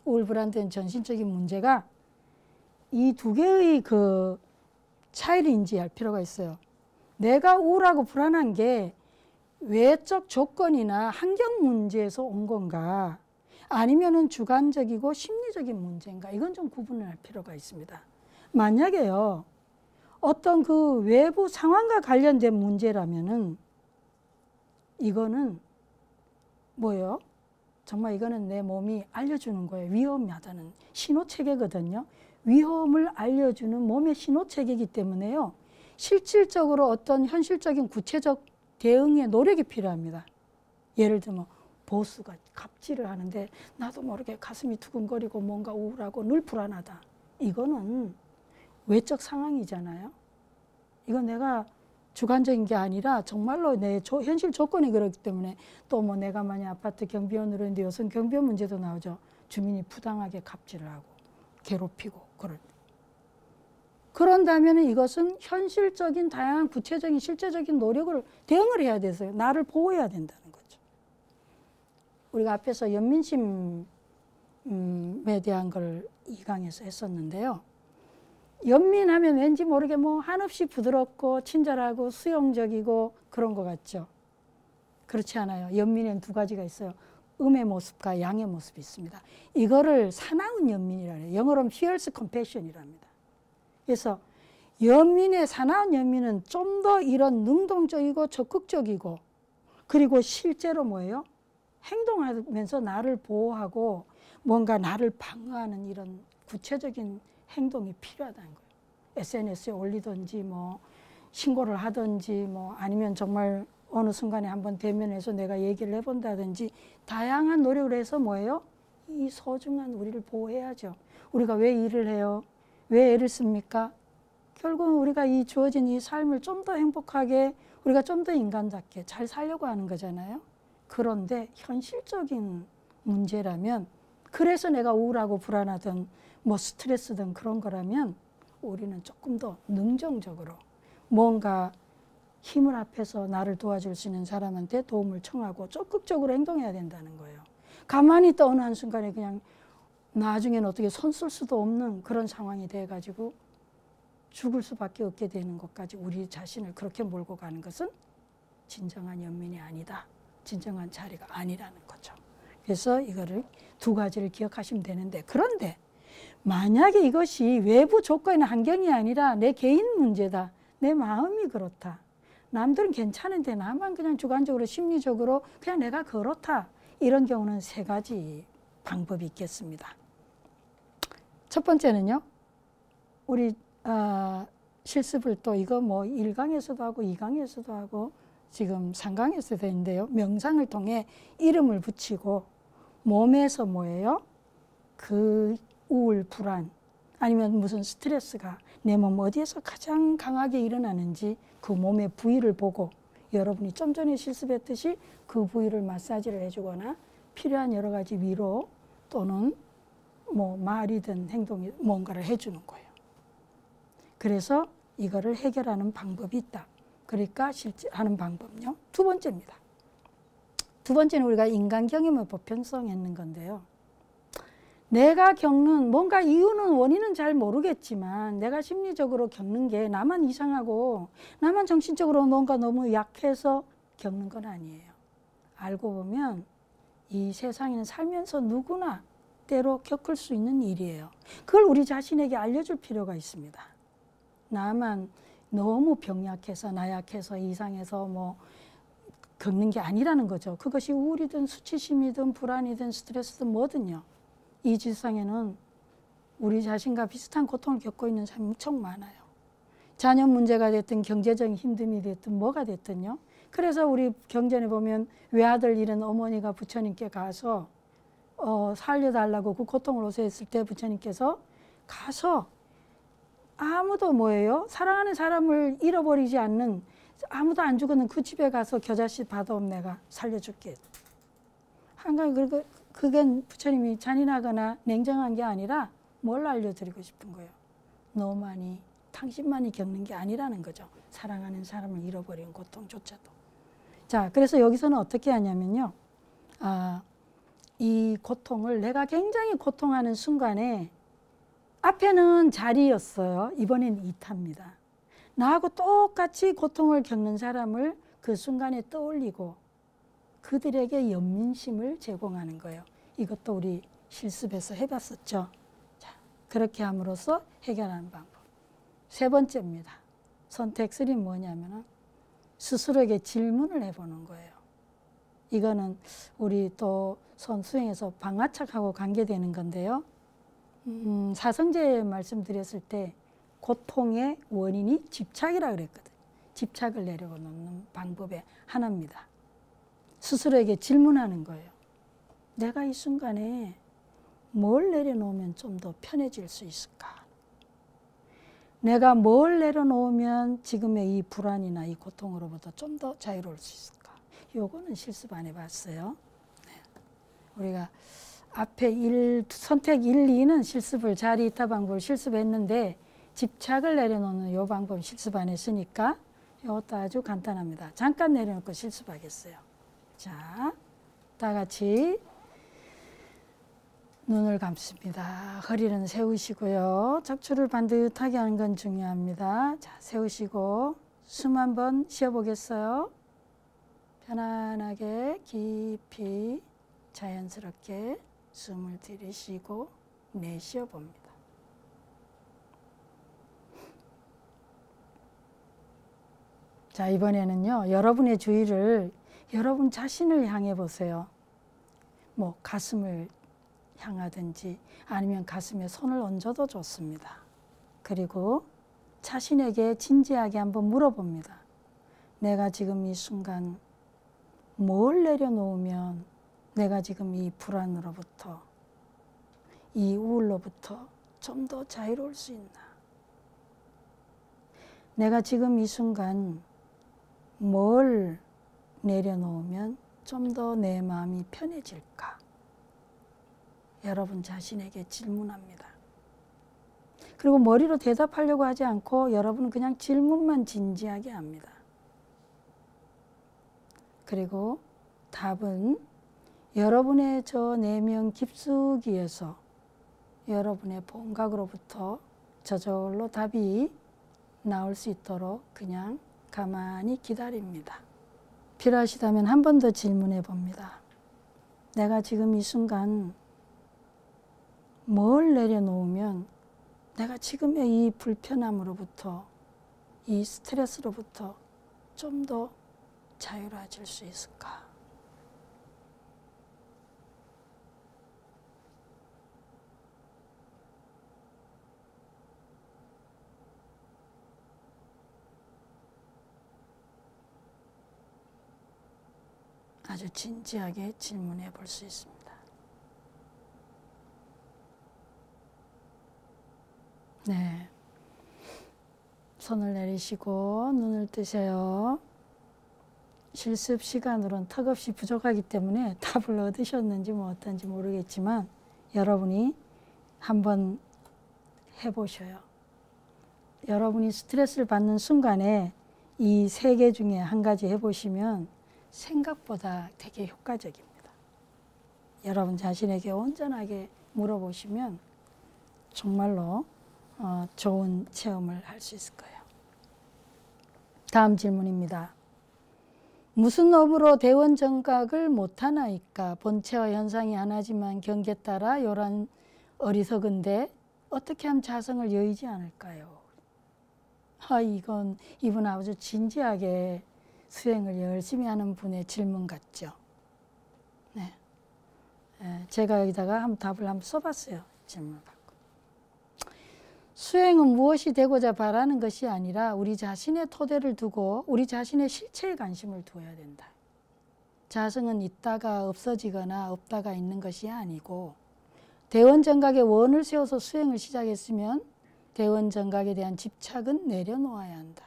우울 불안된 전신적인 문제가 이 두 개의 그 차이를 인지할 필요가 있어요. 내가 우울하고 불안한 게 외적 조건이나 환경 문제에서 온 건가, 아니면은 주관적이고 심리적인 문제인가, 이건 좀 구분을 할 필요가 있습니다. 만약에요, 어떤 그 외부 상황과 관련된 문제라면은 이거는 뭐예요? 정말 이거는 내 몸이 알려주는 거예요. 위험하다는 신호체계거든요. 위험을 알려주는 몸의 신호체계이기 때문에요, 실질적으로 어떤 현실적인 구체적 대응의 노력이 필요합니다. 예를 들면 보스가 갑질을 하는데 나도 모르게 가슴이 두근거리고 뭔가 우울하고 늘 불안하다. 이거는 외적 상황이잖아요. 이건 내가 주관적인 게 아니라 정말로 내 현실 조건이 그렇기 때문에, 또 뭐 내가 만약 아파트 경비원으로 했는데 요즘 경비원 문제도 나오죠. 주민이 부당하게 갑질을 하고 괴롭히고 그런다면 이것은 현실적인 다양한 구체적인 실제적인 노력을 대응을 해야 돼서요. 나를 보호해야 된다는 거죠. 우리가 앞에서 연민심에 대한 걸 2강에서 했었는데요. 연민하면 왠지 모르게 뭐 한없이 부드럽고 친절하고 수용적이고 그런 것 같죠. 그렇지 않아요. 연민에는 두 가지가 있어요. 음의 모습과 양의 모습이 있습니다. 이거를 사나운 연민이라고 해요. 영어로는 fierce compassion이랍니다. 그래서 사나운 연민은 좀 더 이런 능동적이고 적극적이고, 그리고 실제로 뭐예요? 행동하면서 나를 보호하고 뭔가 나를 방어하는 이런 구체적인 행동이 필요하다는 거예요. SNS에 올리든지 뭐 신고를 하든지 뭐 아니면 정말 어느 순간에 한번 대면해서 내가 얘기를 해본다든지 다양한 노력을 해서 뭐예요? 이 소중한 우리를 보호해야죠. 우리가 왜 일을 해요? 왜 애를 씁니까? 결국은 우리가 이 주어진 이 삶을 좀 더 행복하게, 우리가 좀 더 인간답게 잘 살려고 하는 거잖아요. 그런데 현실적인 문제라면, 그래서 내가 우울하고 불안하든 뭐 스트레스든 그런 거라면 우리는 조금 더 능동적으로 뭔가 힘을 합해서 나를 도와줄 수 있는 사람한테 도움을 청하고 적극적으로 행동해야 된다는 거예요. 가만히 있다 어느 한순간에 그냥 나중에는 어떻게 손 쓸 수도 없는 그런 상황이 돼가지고 죽을 수밖에 없게 되는 것까지 우리 자신을 그렇게 몰고 가는 것은 진정한 연민이 아니다. 진정한 자리가 아니라는 거죠. 그래서 이거를 두 가지를 기억하시면 되는데, 그런데 만약에 이것이 외부 조건이나 환경이 아니라 내 개인 문제다. 내 마음이 그렇다. 남들은 괜찮은데 나만 그냥 주관적으로 심리적으로 그냥 내가 그렇다. 이런 경우는 세 가지 방법이 있겠습니다. 첫 번째는요, 우리 실습을 또 이거 뭐 1강에서도 하고 2강에서도 하고 지금 3강에서도 되는데요. 명상을 통해 이름을 붙이고 몸에서 뭐예요? 그 우울, 불안 아니면 무슨 스트레스가 내 몸 어디에서 가장 강하게 일어나는지 그 몸의 부위를 보고, 여러분이 좀 전에 실습했듯이 그 부위를 마사지를 해주거나 필요한 여러 가지 위로 또는 뭐 말이든 행동이 뭔가를 해주는 거예요. 그래서 이거를 해결하는 방법이 있다. 그러니까 실제 하는 방법은요. 두 번째입니다. 두 번째는 우리가 인간 경험의 보편성 했는 건데요. 내가 겪는 뭔가 이유는 원인은 잘 모르겠지만 내가 심리적으로 겪는 게 나만 이상하고 나만 정신적으로 뭔가 너무 약해서 겪는 건 아니에요. 알고 보면 이 세상에는 살면서 누구나 때로 겪을 수 있는 일이에요. 그걸 우리 자신에게 알려줄 필요가 있습니다. 나만 너무 병약해서 나약해서 이상해서 뭐 겪는 게 아니라는 거죠. 그것이 우울이든 수치심이든 불안이든 스트레스든 뭐든요. 이 지상에는 우리 자신과 비슷한 고통을 겪고 있는 사람이 엄청 많아요. 자녀 문제가 됐든 경제적인 힘듦이 됐든 뭐가 됐든요. 그래서 우리 경전에 보면 외아들 잃은 어머니가 부처님께 가서 살려달라고 그 고통을 호소했을 때 부처님께서 가서 아무도 뭐예요? 사랑하는 사람을 잃어버리지 않는, 아무도 안 죽었는 그 집에 가서 겨자씨 받아온 내가 살려줄게. 한가위 그게 부처님이 잔인하거나 냉정한 게 아니라 뭘 알려드리고 싶은 거예요? 너만이, 당신만이 겪는 게 아니라는 거죠. 사랑하는 사람을 잃어버린 고통조차도. 자, 그래서 여기서는 어떻게 하냐면요. 이 고통을 내가 굉장히 고통하는 순간에 앞에는 자리였어요. 이번엔 이타입니다. 나하고 똑같이 고통을 겪는 사람을 그 순간에 떠올리고 그들에게 연민심을 제공하는 거예요. 이것도 우리 실습에서 해봤었죠. 자, 그렇게 함으로써 해결하는 방법. 세 번째입니다. 선택 3는 뭐냐면은 스스로에게 질문을 해보는 거예요. 이거는 우리 또 수행에서 방아착하고 관계되는 건데요. 사성제 말씀드렸을 때 고통의 원인이 집착이라 그랬거든. 집착을 내려놓는 방법의 하나입니다. 스스로에게 질문하는 거예요. 내가 이 순간에 뭘 내려놓으면 좀 더 편해질 수 있을까? 내가 뭘 내려놓으면 지금의 이 불안이나 이 고통으로부터 좀 더 자유로울 수 있을까? 요거는 실습 안 해봤어요. 네. 우리가 앞에 선택 1, 2는 실습을 자리 이타 방법을 실습했는데 집착을 내려놓는 요 방법 실습 안 했으니까 이것도 아주 간단합니다. 잠깐 내려놓고 실습하겠어요. 자, 다 같이 눈을 감습니다. 허리는 세우시고요. 척추를 반듯하게 하는 건 중요합니다. 자, 세우시고 숨 한번 쉬어보겠어요. 편안하게 깊이 자연스럽게 숨을 들이쉬고 내쉬어 봅니다. 자, 이번에는요, 여러분의 주의를 여러분 자신을 향해 보세요. 뭐 가슴을 향하든지 아니면 가슴에 손을 얹어도 좋습니다. 그리고 자신에게 진지하게 한번 물어봅니다. 내가 지금 이 순간 뭘 내려놓으면 내가 지금 이 불안으로부터 이 우울로부터 좀 더 자유로울 수 있나? 내가 지금 이 순간 뭘 내려놓으면 좀 더 내 마음이 편해질까? 여러분 자신에게 질문합니다. 그리고 머리로 대답하려고 하지 않고 여러분은 그냥 질문만 진지하게 합니다. 그리고 답은 여러분의 저 내면 깊숙이에서 여러분의 본각으로부터 저절로 답이 나올 수 있도록 그냥 가만히 기다립니다. 필요하시다면 한 번 더 질문해 봅니다. 내가 지금 이 순간 뭘 내려놓으면 내가 지금의 이 불편함으로부터 이 스트레스로부터 좀 더 자유로워질 수 있을까? 아주 진지하게 질문해 볼 수 있습니다. 네. 손을 내리시고 눈을 뜨세요. 실습 시간으로는 턱없이 부족하기 때문에 답을 얻으셨는지 뭐 어떤지 모르겠지만 여러분이 한번 해보셔요. 여러분이 스트레스를 받는 순간에 이 3개 중에 한 가지 해보시면 생각보다 되게 효과적입니다. 여러분 자신에게 온전하게 물어보시면 정말로 좋은 체험을 할 수 있을 거예요. 다음 질문입니다. 무슨 업으로 대원 정각을 못하나이까? 본체와 현상이 하나지만 경계에 따라 요란 어리석은데 어떻게 하면 자성을 여의지 않을까요? 이분 아주 진지하게 수행을 열심히 하는 분의 질문 같죠. 네. 제가 여기다가 한번 답을 한번 써봤어요. 질문을 받고. 수행은 무엇이 되고자 바라는 것이 아니라 우리 자신의 토대를 두고 우리 자신의 실체에 관심을 두어야 된다. 자성은 있다가 없어지거나 없다가 있는 것이 아니고 대원정각의 원을 세워서 수행을 시작했으면 대원정각에 대한 집착은 내려놓아야 한다.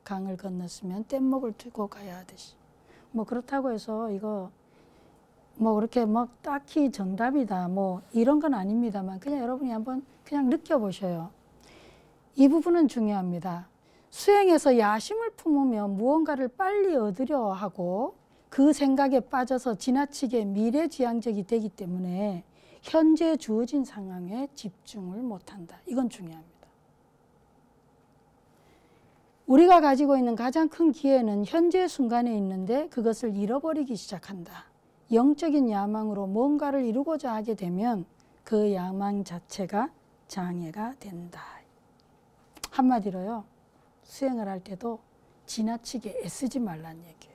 강을 건넜으면 뗏목을 두고 가야 하듯이. 뭐 그렇다고 해서 이거 뭐 그렇게 막 딱히 정답이다 뭐 이런 건 아닙니다만 그냥 여러분이 한번 그냥 느껴보셔요. 이 부분은 중요합니다. 수행에서 야심을 품으면 무언가를 빨리 얻으려 하고 그 생각에 빠져서 지나치게 미래지향적이 되기 때문에 현재 주어진 상황에 집중을 못한다. 이건 중요합니다. 우리가 가지고 있는 가장 큰 기회는 현재 순간에 있는데 그것을 잃어버리기 시작한다. 영적인 야망으로 뭔가를 이루고자 하게 되면 그 야망 자체가 장애가 된다. 한마디로요, 수행을 할 때도 지나치게 애쓰지 말라는 얘기예요.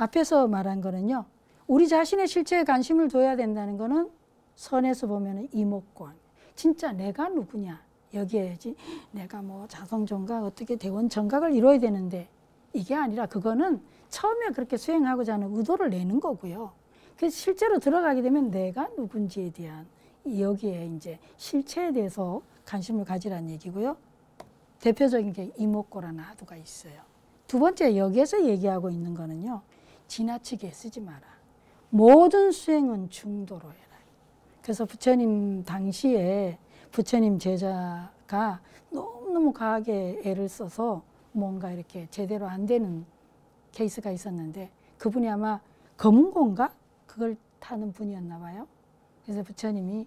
앞에서 말한 거는요, 우리 자신의 실체에 관심을 둬야 된다는 거는 선에서 보면 이목구원. 진짜 내가 누구냐, 여기에지 내가 뭐 자성정각, 어떻게 대원정각을 이루어야 되는데, 이게 아니라 그거는 처음에 그렇게 수행하고자 하는 의도를 내는 거고요. 그래서 실제로 들어가게 되면 내가 누군지에 대한, 여기에 이제 실체에 대해서 관심을 가지라는 얘기고요. 대표적인 게 이목구라는 하두가 있어요. 두 번째, 여기에서 얘기하고 있는 거는요, 지나치게 쓰지 마라. 모든 수행은 중도로 해라. 그래서 부처님 당시에 부처님 제자가 너무너무 과하게 애를 써서 뭔가 이렇게 제대로 안 되는 케이스가 있었는데, 그분이 아마 검은고인가? 그걸 타는 분이었나 봐요. 그래서 부처님이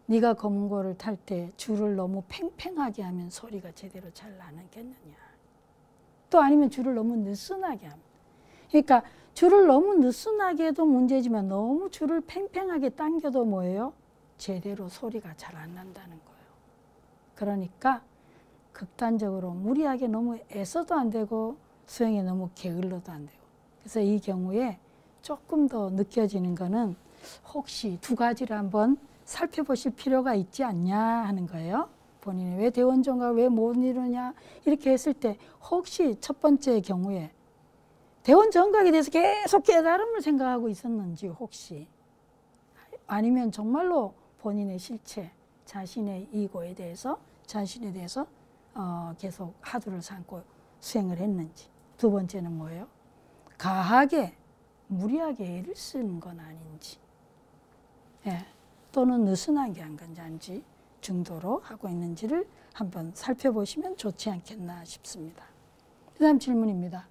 네가 검은고를 탈 때 줄을 너무 팽팽하게 하면 소리가 제대로 잘 나겠느냐. 또 아니면 줄을 너무 느슨하게 하면. 그러니까 줄을 너무 느슨하게 해도 문제지만 너무 줄을 팽팽하게 당겨도 뭐예요? 제대로 소리가 잘 안 난다는 거예요. 그러니까 극단적으로 무리하게 너무 애써도 안 되고 수행에 너무 게을러도 안 되고. 그래서 이 경우에 조금 더 느껴지는 거는 혹시 두 가지를 한번 살펴보실 필요가 있지 않냐 하는 거예요. 본인이 왜 대원정각 왜 못 이루냐 이렇게 했을 때 혹시 첫 번째 경우에 대원정각에 대해서 계속 깨달음을 생각하고 있었는지, 혹시 아니면 정말로 본인의 실체, 자신의 이고에 대해서, 자신에 대해서 계속 하두를 삼고 수행을 했는지. 두 번째는 뭐예요? 과하게 무리하게 애를 쓰는 건 아닌지, 예, 또는 느슨하게 한 건지 중도로 하고 있는지를 한번 살펴보시면 좋지 않겠나 싶습니다. 그 다음 질문입니다.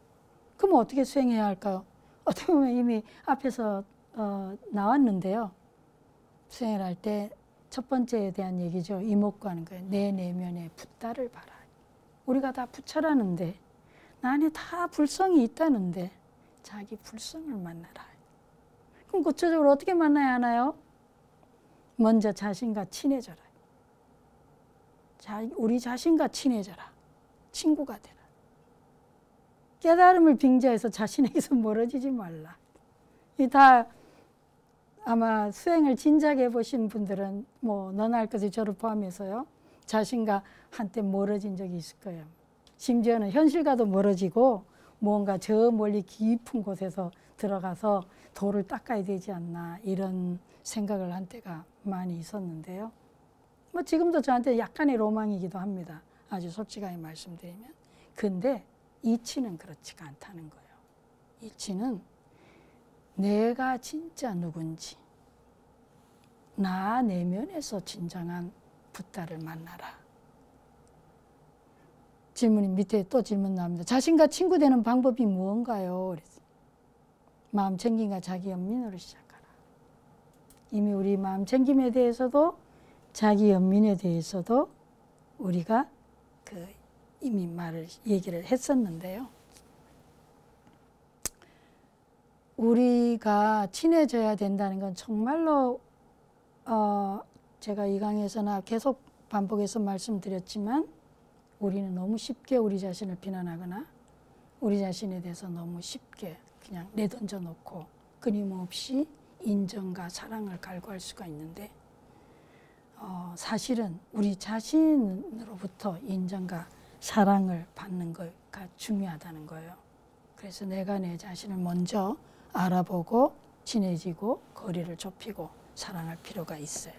그럼 어떻게 수행해야 할까요? 어떻게 보면 이미 앞에서 나왔는데요. 수행을 할 때 첫 번째에 대한 얘기죠. 이목구 하는 거예요. 내 내면의 붓다를 봐라. 우리가 다 부처라는데, 나 안에 다 불성이 있다는데 자기 불성을 만나라. 그럼 구체적으로 어떻게 만나야 하나요? 먼저 자신과 친해져라. 우리 자신과 친해져라. 친구가 되라. 깨달음을 빙자해서 자신에게서 멀어지지 말라. 이 다 아마 수행을 진작에 해보신 분들은 뭐 너나 할 것을 저를 포함해서요, 자신과 한때 멀어진 적이 있을 거예요. 심지어는 현실과도 멀어지고 뭔가 저 멀리 깊은 곳에서 들어가서 도를 닦아야 되지 않나, 이런 생각을 한 때가 많이 있었는데요. 뭐 지금도 저한테 약간의 로망이기도 합니다. 아주 솔직하게 말씀드리면. 근데 이치는 그렇지가 않다는 거예요. 이치는 내가 진짜 누군지, 나 내면에서 진정한 붓다를 만나라. 질문이 밑에 또 질문 나옵니다. 자신과 친구 되는 방법이 무언가요? 그래서 마음 챙김과 자기 연민으로 시작하라. 이미 우리 마음 챙김에 대해서도 자기 연민에 대해서도 우리가 이미 얘기를 했었는데요. 우리가 친해져야 된다는 건 정말로 제가 이 강의에서나 계속 반복해서 말씀드렸지만, 우리는 너무 쉽게 우리 자신을 비난하거나 우리 자신에 대해서 너무 쉽게 그냥 내던져 놓고 끊임없이 인정과 사랑을 갈구할 수가 있는데, 사실은 우리 자신으로부터 인정과 사랑을 받는 거가 중요하다는 거예요. 그래서 내가 내 자신을 먼저 알아보고 친해지고 거리를 좁히고 사랑할 필요가 있어요.